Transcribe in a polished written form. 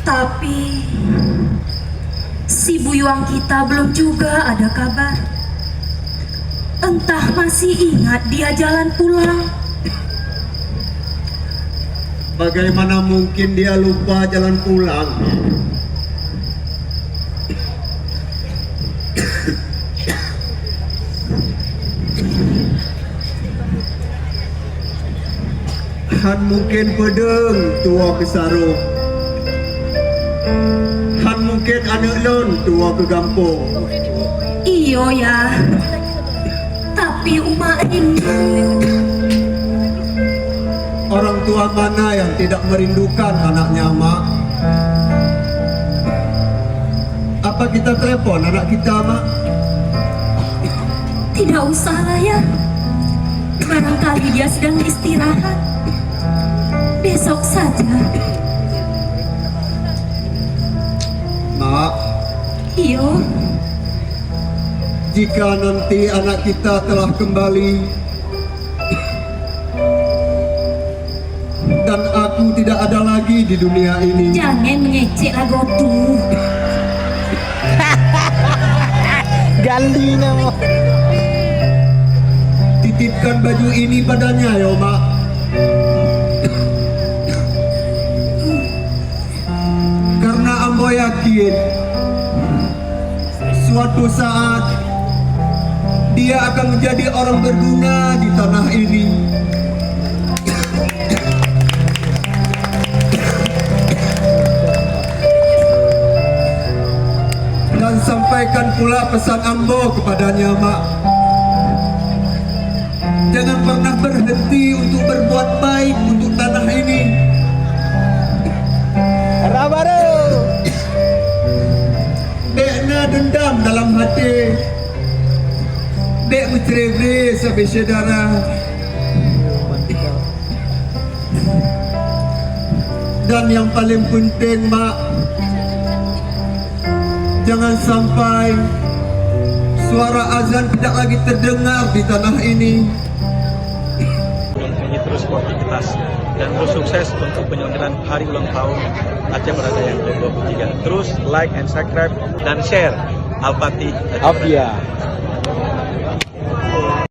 Tapi si Buyuang kita belum juga ada kabar. Entah masih ingat dia jalan pulang. Bagaimana mungkin dia lupa jalan pulang? Han mungkin pedeng tua ke sarung. Han mungkin anak lon tua ke kampung. Iyo ya. Tapi Uma ini Orang tua mana yang tidak merindukan anaknya, Mak? Apa kita telepon anak kita, Mak? tidak usah lah ya. Barangkali dia sedang istirahat. Besok saja. Mak, Iyo, jika nanti anak kita telah kembali dan aku tidak ada lagi di dunia ini, jangan mengecek lagu tuh. Gali nama. titipkan baju ini padanya ya, Mak. Karena ambo yakin suatu saat dia akan menjadi orang berguna di tanah ini. Dan sampaikan pula pesan ambo kepadanya, Mak. Jangan pernah berhenti untuk berbuat baik untuk tanah ini. Rabaru. Dekna dendam dalam hati. Dek mencerewet sampai saudara. Dan yang paling penting, Mak, jangan sampai suara azan tidak lagi terdengar di tanah ini. Ini terus sportivitas dan terus sukses untuk penyelenggaraan hari ulang tahun Aceh Merdeka yang ke-23. Terus like and subscribe dan share Al-Fatih. Afia.